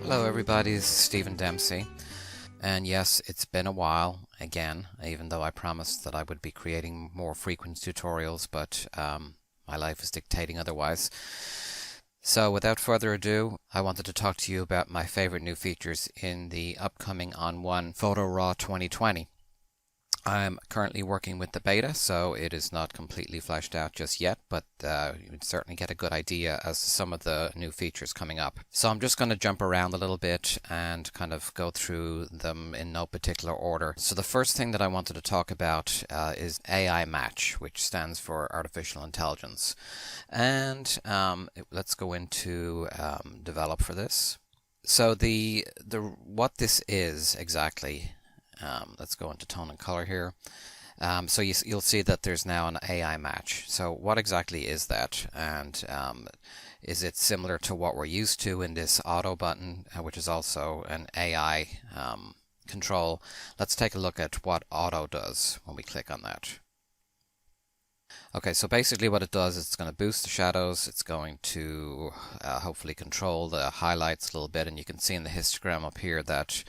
Hello everybody, this is Stephen Dempsey, and yes, it's been a while again, even though I promised that I would be creating more frequent tutorials, but my life is dictating otherwise. So without further ado, I wanted to talk to you about my favorite new features in the upcoming ON1 Photo RAW 2020. I'm currently working with the beta, so it is not completely fleshed out just yet, but you would certainly get a good idea as to some of the new features coming up. So I'm just going to jump around a little bit and kind of go through them in no particular order. So the first thing that I wanted to talk about is AI Match, which stands for Artificial Intelligence. And let's go into develop for this. So what this is exactly. Let's go into tone and color here. So you'll see that there's now an AI match. So what exactly is that? And is it similar to what we're used to in this auto button, which is also an AI control? Let's take a look at what auto does when we click on that. Okay, so basically what it does is it's going to boost the shadows, it's going to hopefully control the highlights a little bit, and you can see in the histogram up here that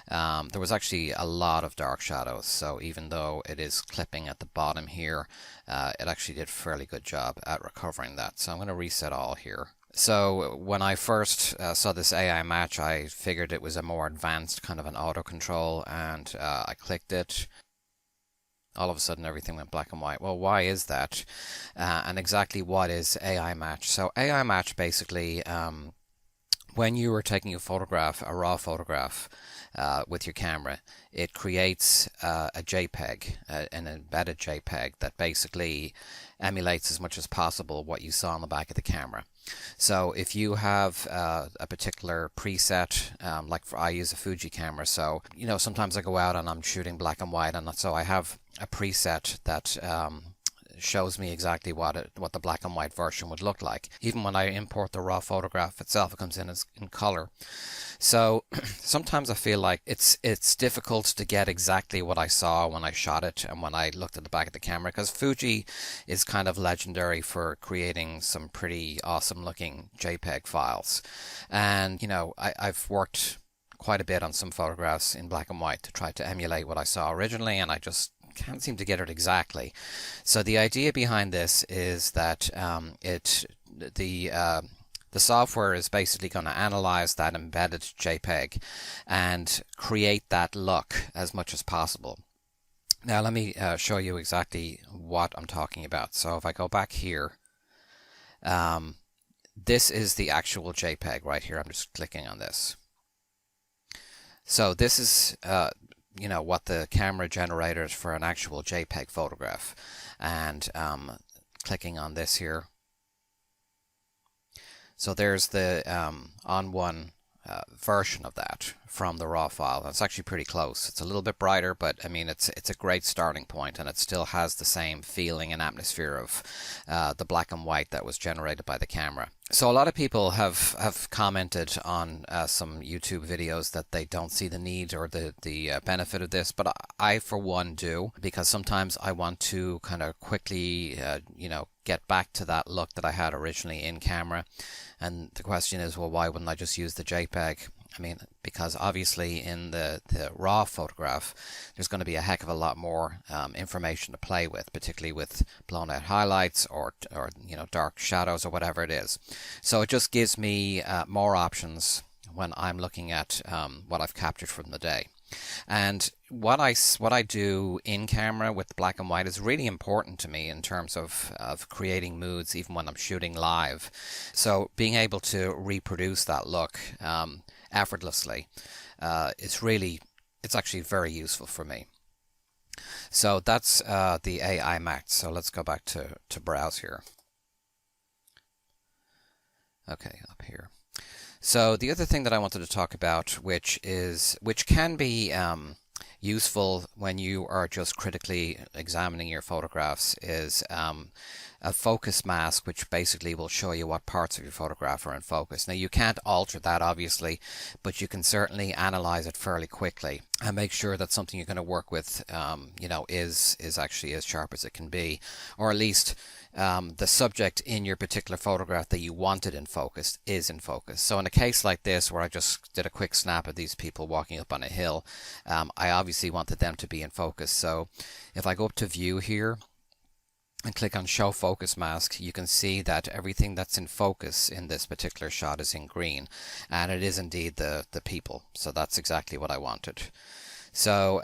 there was actually a lot of dark shadows, so even though it is clipping at the bottom here, it actually did a fairly good job at recovering that. So I'm going to reset all here. So when I first saw this AI match, I figured it was a more advanced kind of an auto control, and I clicked it. All of a sudden everything went black and white. Well, why is that? And exactly what is AI Match? So AI Match basically, when you are taking a photograph, a raw photograph with your camera, it creates a JPEG, an embedded JPEG that basically emulates as much as possible what you saw on the back of the camera. So if you have a particular preset, I use a Fuji camera, so sometimes I go out and I'm shooting black and white, and so I have a preset that shows me exactly what the black and white version would look like. Even when I import the raw photograph itself, it comes in in color. So sometimes I feel like it's difficult to get exactly what I saw when I shot it and when I looked at the back of the camera, because Fuji is kind of legendary for creating some pretty awesome looking JPEG files. And I've worked quite a bit on some photographs in black and white to try to emulate what I saw originally, and I just can't seem to get it exactly. So the idea behind this is that the software is basically going to analyze that embedded JPEG and create that look as much as possible. Now let me show you exactly what I'm talking about. So if I go back here, this is the actual JPEG right here. I'm just clicking on this. So this is what the camera generated for an actual JPEG photograph, and clicking on this here. So there's the ON1 version of that from the raw file. It's actually pretty close. It's a little bit brighter, but I mean it's a great starting point, and it still has the same feeling and atmosphere of the black and white that was generated by the camera. So a lot of people have commented on some YouTube videos that they don't see the need or the benefit of this, but I for one do, because sometimes I want to kind of quickly get back to that look that I had originally in camera. And the question is, well, why wouldn't I just use the JPEG? I mean, because obviously in the raw photograph, there's going to be a heck of a lot more information to play with, particularly with blown out highlights or dark shadows or whatever it is. So it just gives me more options when I'm looking at what I've captured from the day. And what I do in camera with black and white is really important to me in terms of creating moods, even when I'm shooting live. So being able to reproduce that look effortlessly it's actually very useful for me. So that's the AI Max. So let's go back to browse here. Okay, up here. So the other thing that I wanted to talk about, which can be useful when you are just critically examining your photographs, is a focus mask, which basically will show you what parts of your photograph are in focus. Now you can't alter that obviously, but you can certainly analyze it fairly quickly. and make sure that something you're going to work with, is actually as sharp as it can be, or at least the subject in your particular photograph that you wanted in focus is in focus. So in a case like this, where I just did a quick snap of these people walking up on a hill, I obviously wanted them to be in focus. So if I go up to view here and click on show focus mask, you can see that everything that's in focus in this particular shot is in green, and it is indeed the people. So that's exactly what I wanted. So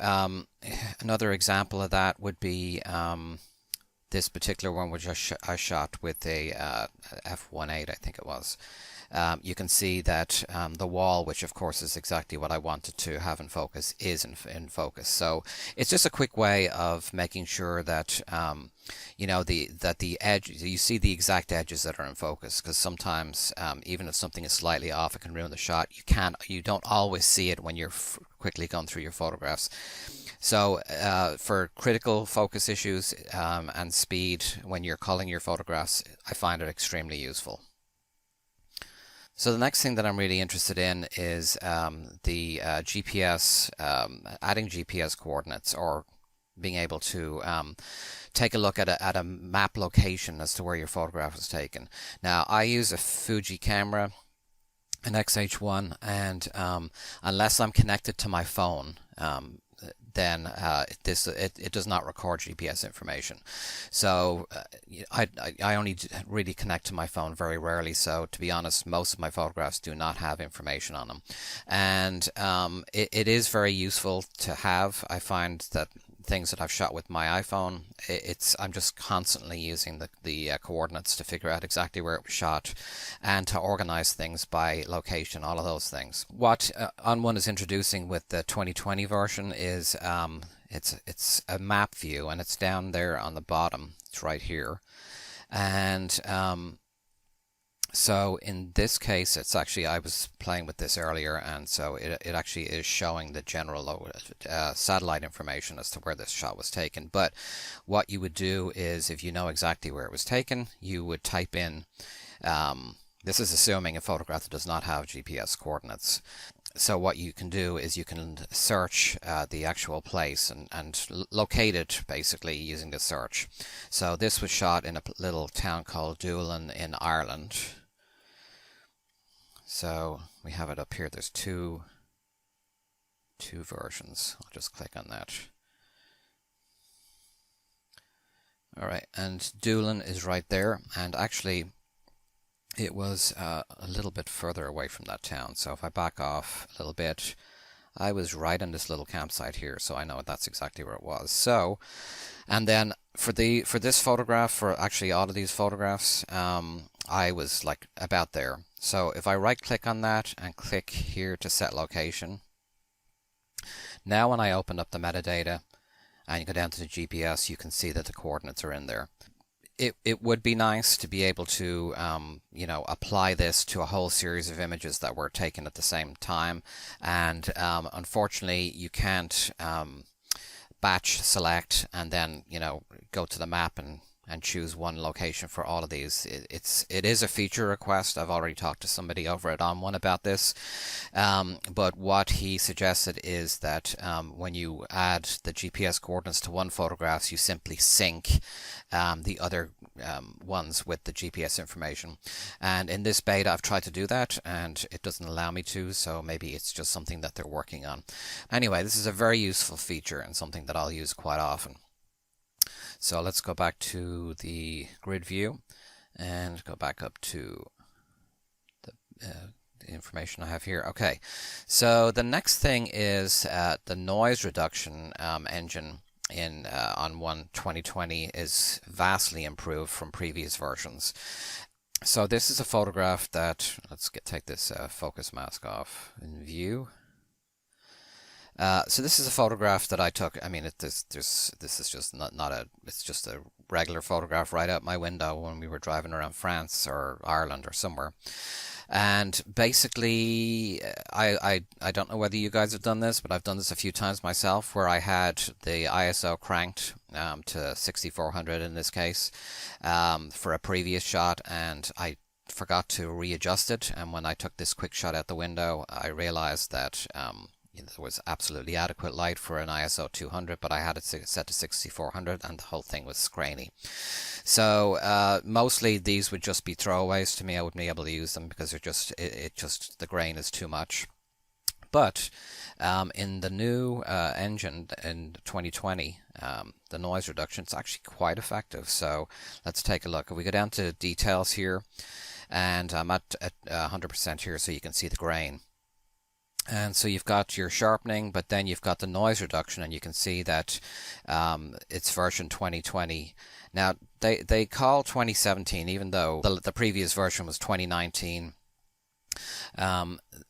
another example of that would be this particular one, which I shot with a f1.8, I think it was. You can see that the wall, which of course is exactly what I wanted to have in focus, is in focus. So it's just a quick way of making sure that the edge, you see the exact edges that are in focus, because sometimes even if something is slightly off, it can ruin the shot. You don't always see it when you're quickly going through your photographs. So for critical focus issues and speed when you're culling your photographs, I find it extremely useful. So the next thing that I'm really interested in is the GPS, adding GPS coordinates, or being able to take a look at a map location as to where your photograph was taken. Now, I use a Fuji camera, an XH1, and unless I'm connected to my phone, then it does not record GPS information. So I only really connect to my phone very rarely. So to be honest, most of my photographs do not have information on them, and it is very useful to have. I find that things that I've shot with my iPhone, I'm just constantly using the coordinates to figure out exactly where it was shot, and to organize things by location, all of those things. What ON1 is introducing with the 2020 version is it's a map view, and it's down there on the bottom. It's right here, and so in this case, it's actually, I was playing with this earlier, and so it actually is showing the general satellite information as to where this shot was taken. But what you would do is, if you know exactly where it was taken, you would type in, this is assuming a photograph that does not have GPS coordinates. So what you can do is you can search the actual place and locate it basically using the search. So this was shot in a little town called Doolin in Ireland. So we have it up here. There's two versions. I'll just click on that. All right, and Doolin is right there, and actually it was a little bit further away from that town. So if I back off a little bit, I was right in this little campsite here, so I know that's exactly where it was. So, and then for this photograph, for actually all of these photographs, I was like about there. So if I right click on that and click here to set location, now when I open up the metadata and you go down to the GPS, you can see that the coordinates are in there. It would be nice to be able to apply this to a whole series of images that were taken at the same time, and unfortunately you can't batch select and then go to the map and choose one location for all of these. It is a feature request. I've already talked to somebody over at ON1 about this, but what he suggested is that when you add the GPS coordinates to one photograph, you simply sync the other ones with the GPS information. And in this beta, I've tried to do that, and it doesn't allow me to, so maybe it's just something that they're working on. Anyway, this is a very useful feature and something that I'll use quite often. So let's go back to the grid view and go back up to the information I have here. Okay, so the next thing is the noise reduction engine in ON1 2020 is vastly improved from previous versions. So this is a photograph that, take this focus mask off in view. So this is a photograph that I took. I mean, this is just it's just a regular photograph right out my window when we were driving around France or Ireland or somewhere. And basically, I don't know whether you guys have done this, but I've done this a few times myself, where I had the ISO cranked to 6400 in this case for a previous shot, and I forgot to readjust it. And when I took this quick shot out the window, I realized that there was absolutely adequate light for an ISO 200, but I had it set to 6400 and the whole thing was grainy. So mostly these would just be throwaways to me. I wouldn't be able to use them because the grain is too much. But in the new engine in 2020, the noise reduction, it's actually quite effective. So let's take a look. If we go down to details here, and I'm at 100% here, so you can see the grain. And so you've got your sharpening, but then you've got the noise reduction, and you can see that it's version 2020. Now, they call 2017, even though the previous version was 2019.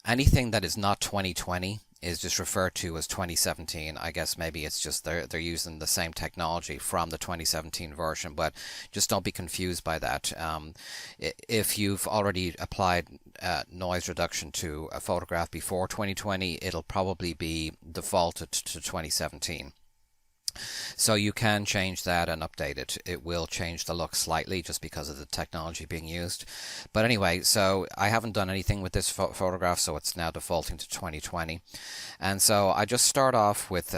Anything that is not 2020 is just referred to as 2017. I guess maybe it's just they're using the same technology from the 2017 version, but just don't be confused by that. If you've already applied noise reduction to a photograph before 2020, it'll probably be defaulted to 2017. So you can change that and update it. It will change the look slightly just because of the technology being used. But anyway, so I haven't done anything with this photograph, so it's now defaulting to 2020. And so I just start off with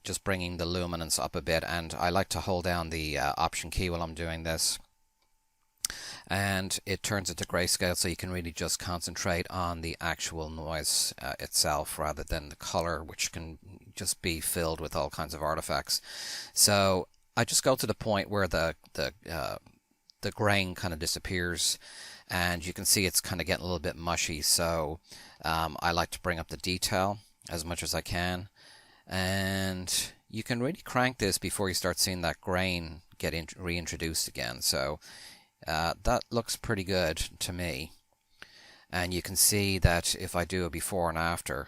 just bringing the luminance up a bit, and I like to hold down the Option key while I'm doing this. And it turns it to grayscale, so you can really just concentrate on the actual noise itself rather than the color, which can just be filled with all kinds of artifacts. So I just go to the point where the grain kind of disappears, and you can see it's kind of getting a little bit mushy. So I like to bring up the detail as much as I can, and you can really crank this before you start seeing that grain get reintroduced again. So that looks pretty good to me, and you can see that if I do a before and after,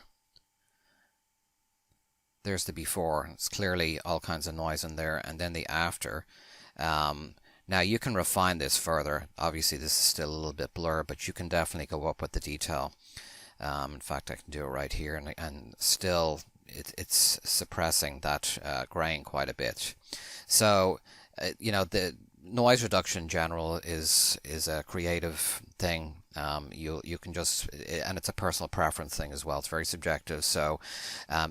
there's the before. It's clearly all kinds of noise in there, and then the after. Now you can refine this further. Obviously this is still a little bit blurred, but you can definitely go up with the detail. In fact, I can do it right here, and still it's suppressing that grain quite a bit. So you know, the noise reduction in general is a creative thing. You can just, and it's a personal preference thing as well. It's very subjective, so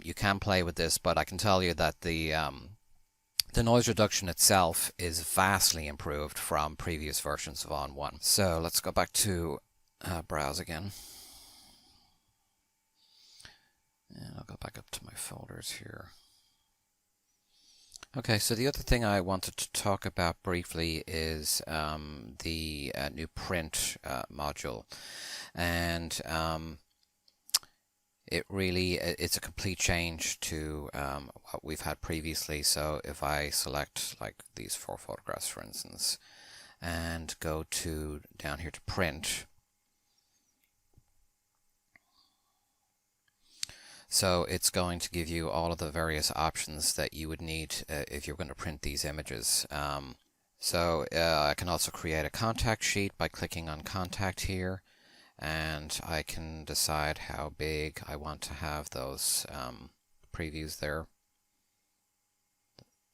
you can play with this, but I can tell you that the noise reduction itself is vastly improved from previous versions of ON1. So let's go back to browse again, and I'll go back up to my folders here. Okay, so the other thing I wanted to talk about briefly is the new print module, and it's a complete change to what we've had previously. So if I select like these 4 photographs, for instance, and go to down here to print, so it's going to give you all of the various options that you would need if you're going to print these images. So I can also create a contact sheet by clicking on contact here, and I can decide how big I want to have those previews there.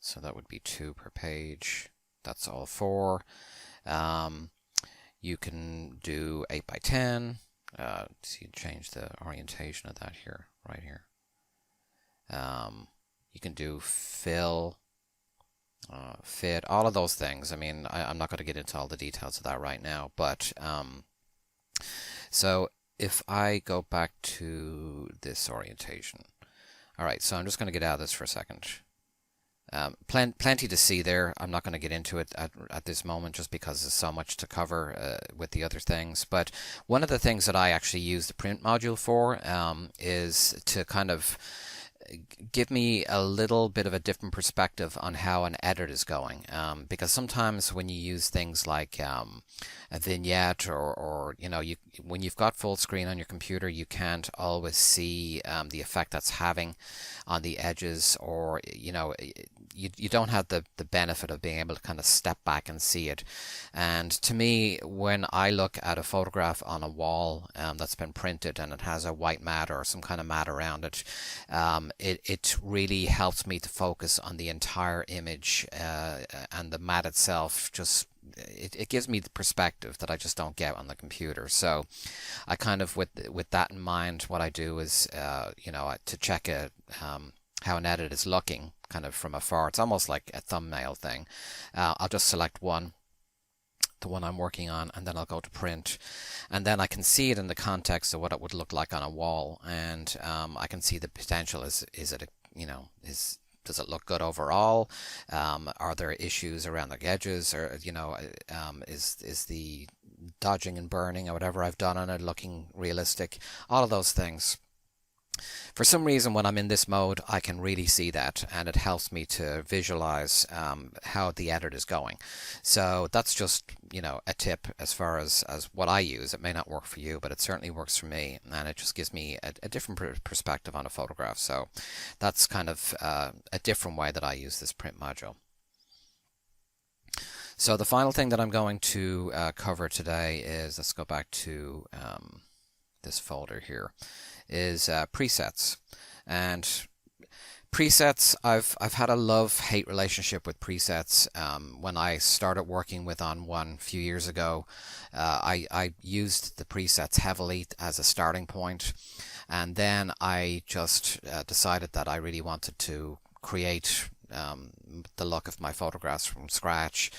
So that would be 2 per page. That's all 4. You can do 8 by 10. So you change the orientation of that here, right here. You can do fill, fit, all of those things. I mean, I'm not going to get into all the details of that right now, but so if I go back to this orientation, all right, so I'm just going to get out of this for a second. Plenty to see there. I'm not going to get into it at this moment just because there's so much to cover with the other things. But one of the things that I actually use the print module for is to kind of give me a little bit of a different perspective on how an edit is going, because sometimes when you use things like a vignette or you know, when you've got full screen on your computer, you can't always see the effect that's having on the edges, or you know, you don't have the benefit of being able to kind of step back and see it. And to me, when I look at a photograph on a wall that's been printed and it has a white mat or some kind of mat around it, it really helps me to focus on the entire image, and the mat itself just it gives me the perspective that I just don't get on the computer. So I kind of, with that in mind, what I do is, to check how an edit is looking kind of from afar. It's almost like a thumbnail thing. I'll just select one, the one I'm working on, and then I'll go to print, and then I can see it in the context of what it would look like on a wall, and I can see the potential. Does it look good overall? Are there issues around the edges, or is the dodging and burning or whatever I've done on it looking realistic? All of those things. For some reason, when I'm in this mode, I can really see that, and it helps me to visualize how the edit is going. So that's just, a tip as far as what I use. It may not work for you, but it certainly works for me, and it just gives me a different perspective on a photograph. So that's kind of a different way that I use this print module. So the final thing that I'm going to cover today is, let's go back to this folder here, is presets. And presets, I've had a love-hate relationship with presets. When I started working with ON1 a few years ago, I used the presets heavily as a starting point, and then I just decided that I really wanted to create the look of my photographs from scratch.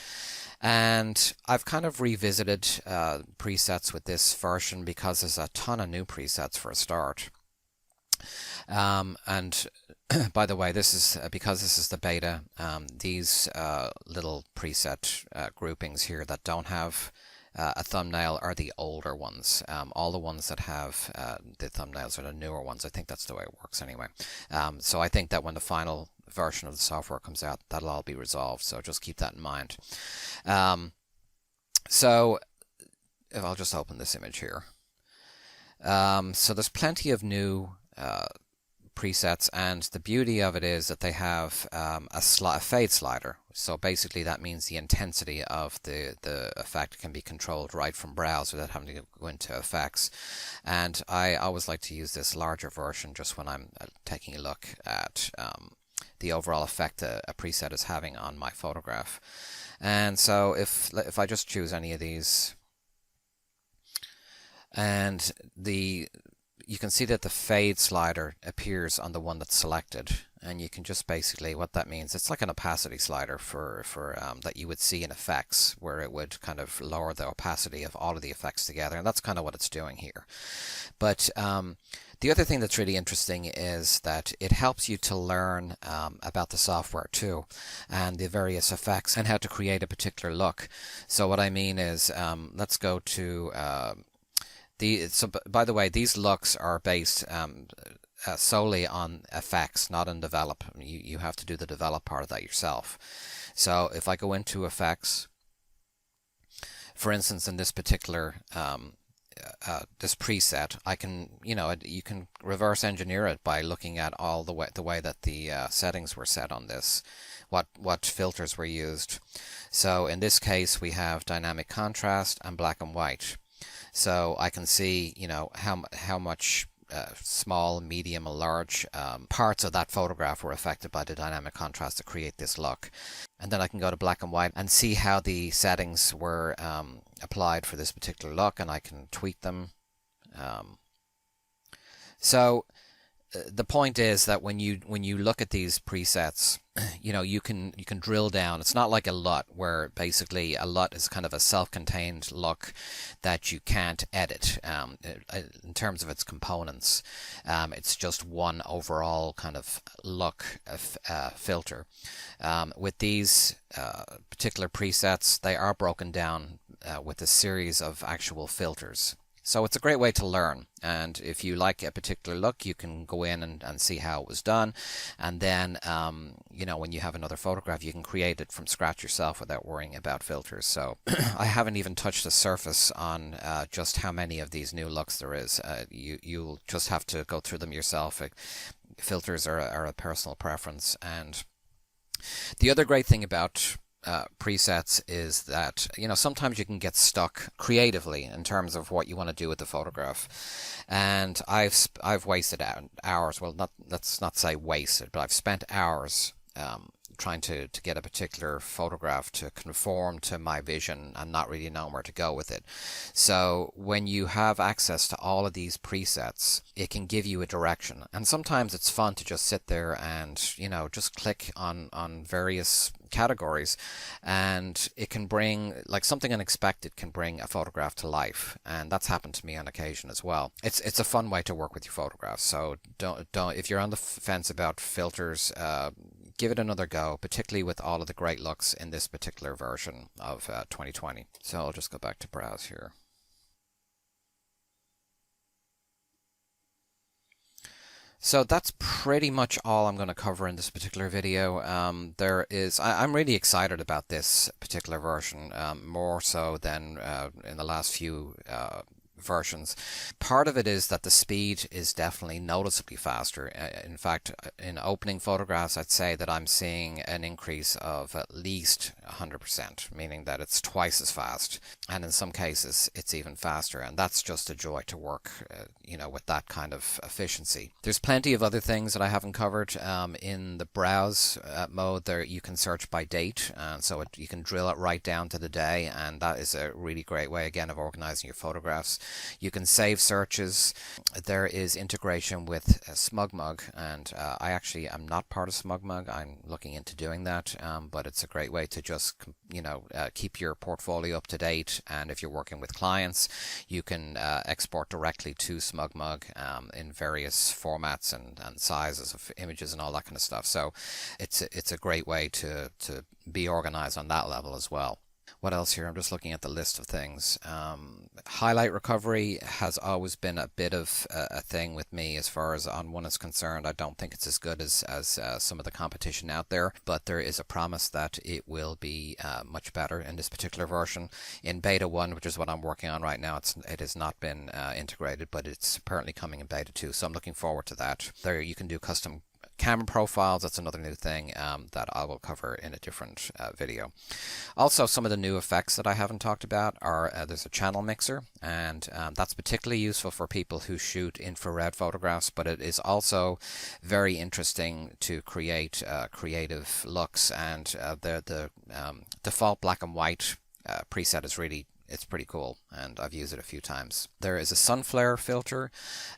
And I've kind of revisited presets with this version because there's a ton of new presets for a start. And by the way, this is because this is the beta. These little preset groupings here that don't have a thumbnail are the older ones. All the ones that have the thumbnails are the newer ones. I think that's the way it works anyway. So I think that when the final version of the software comes out, that'll all be resolved. So just keep that in mind. So if I'll just open this image here. So there's plenty of new presets, and the beauty of it is that they have a fade slider. So basically that means the intensity of the effect can be controlled right from browse without having to go into effects. And I always like to use this larger version just when I'm taking a look at the overall effect a preset is having on my photograph. And so if I just choose any of these, and you can see that the fade slider appears on the one that's selected, and you can just basically, what that means, it's like an opacity slider for that you would see in effects, where it would kind of lower the opacity of all of the effects together, and that's kind of what it's doing here. But the other thing that's really interesting is that it helps you to learn about the software too, and the various effects, and how to create a particular look. So what I mean is, let's go to by the way, these looks are based solely on effects, not on develop. You have to do the develop part of that yourself. So if I go into effects, for instance, in this particular this preset, I can, you can reverse engineer it by looking at all the way that the settings were set on this, what filters were used. So in this case, we have dynamic contrast and black and white. So I can see, how much small, medium, and large parts of that photograph were affected by the dynamic contrast to create this look. And then I can go to black and white and see how the settings were applied for this particular look, and I can tweak them. So the point is that when you look at these presets, you can drill down. It's not like a LUT, where basically a LUT is kind of a self-contained look that you can't edit in terms of its components. It's just one overall kind of look filter. With these particular presets, they are broken down with a series of actual filters. So it's a great way to learn, and if you like a particular look, you can go in and see how it was done, and then when you have another photograph, you can create it from scratch yourself without worrying about filters. So I haven't even touched the surface on just how many of these new looks there is. You'll just have to go through them yourself. Filters are a personal preference, and the other great thing about presets is that sometimes you can get stuck creatively in terms of what you want to do with the photograph, and I've wasted hours. Well, let's not say wasted, but I've spent hours trying to get a particular photograph to conform to my vision and not really knowing where to go with it. So when you have access to all of these presets, it can give you a direction. And sometimes it's fun to just sit there and, you know, just click on various categories, and it can bring, like, something unexpected can bring a photograph to life, and that's happened to me on occasion as well. It's a fun way to work with your photographs. So don't if you're on the fence about filters, give it another go, particularly with all of the great looks in this particular version of 2020. So I'll just go back to browse here. So that's pretty much all I'm going to cover in this particular video. I'm really excited about this particular version, more so than in the last few versions. Part of it is that the speed is definitely noticeably faster. In fact, in opening photographs, I'd say that I'm seeing an increase of at least 100%, meaning that it's twice as fast, and in some cases it's even faster, and that's just a joy to work you know, with that kind of efficiency. There's plenty of other things that I haven't covered. In the browse mode there, you can search by date, and so you can drill it right down to the day, and that is a really great way, again, of organizing your photographs. You can save searches. There is integration with SmugMug, and I actually am not part of SmugMug. I'm looking into doing that, but it's a great way to just, you know, keep your portfolio up to date. And if you're working with clients, you can export directly to SmugMug in various formats and sizes of images and all that kind of stuff. So it's a great way to be organized on that level as well. What else here? I'm just looking at the list of things. Highlight recovery has always been a bit of a thing with me as far as ON1 is concerned. I don't think it's as good as some of the competition out there, but there is a promise that it will be much better in this particular version. In beta 1, which is what I'm working on right now, it has not been integrated, but it's apparently coming in beta 2, so I'm looking forward to that. There you can do custom camera profiles. That's another new thing that I will cover in a different video. Also, some of the new effects that I haven't talked about are there's a channel mixer, and that's particularly useful for people who shoot infrared photographs, but it is also very interesting to create creative looks, and the default black and white preset is it's pretty cool, and I've used it a few times. There is a sun flare filter,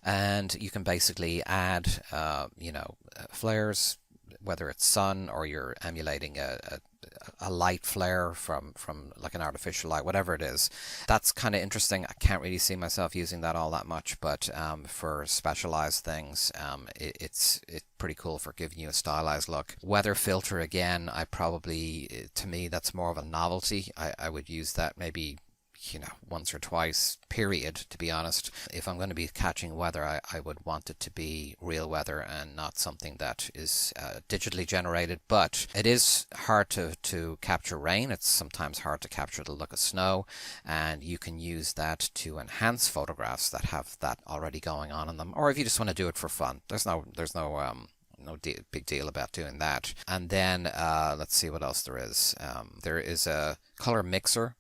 and you can basically add, you know, flares, whether it's sun or you're emulating a light flare from like an artificial light, whatever it is. That's kind of interesting. I can't really see myself using that all that much, but for specialized things, it's pretty cool for giving you a stylized look. Weather filter, again, to me, that's more of a novelty. I would use that maybe, you know, once or twice, period, to be honest. If I'm going to be catching weather, I would want it to be real weather and not something that is digitally generated. But it is hard to capture rain. It's sometimes hard to capture the look of snow, and you can use that to enhance photographs that have that already going on in them, or if you just want to do it for fun. There's no big deal about doing that. And then let's see what else there is. There is a color mixer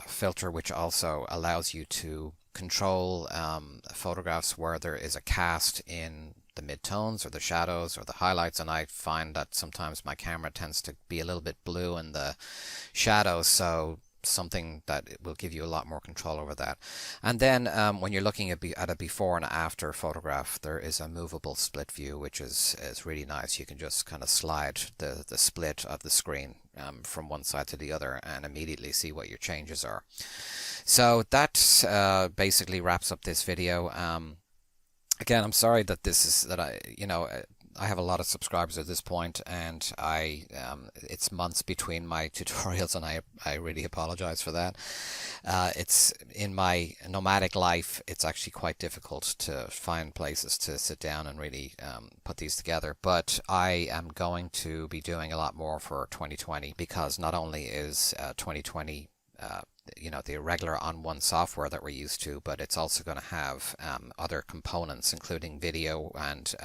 filter, which also allows you to control photographs where there is a cast in the midtones or the shadows or the highlights, and I find that sometimes my camera tends to be a little bit blue in the shadows, so something that will give you a lot more control over that. And then when you're looking at a before and after photograph, there is a movable split view, which is really nice. You can just kind of slide the split of the screen from one side to the other and immediately see what your changes are. So that basically wraps up this video. Again, I'm sorry that I have a lot of subscribers at this point, and it's months between my tutorials, and I really apologize for that. It's in my nomadic life, it's actually quite difficult to find places to sit down and really put these together, but I am going to be doing a lot more for 2020, because not only is 2020 the regular ON1 software that we're used to, but it's also going to have other components, including video and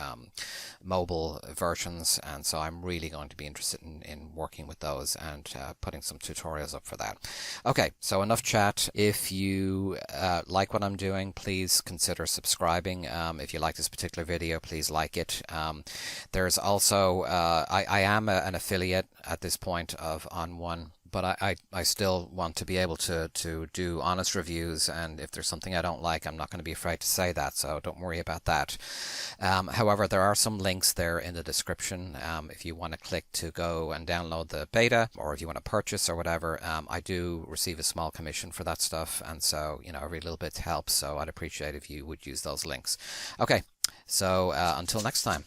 mobile versions. And so I'm really going to be interested in working with those and putting some tutorials up for that. Okay, so enough chat. If you like what I'm doing, please consider subscribing. If you like this particular video, please like it. There's also, I am an affiliate at this point of ON1, but I still want to be able to do honest reviews, and if there's something I don't like, I'm not going to be afraid to say that, so don't worry about that. However, there are some links there in the description if you want to click to go and download the beta, or if you want to purchase or whatever. I do receive a small commission for that stuff, and so every little bit helps, so I'd appreciate if you would use those links. Okay, so until next time.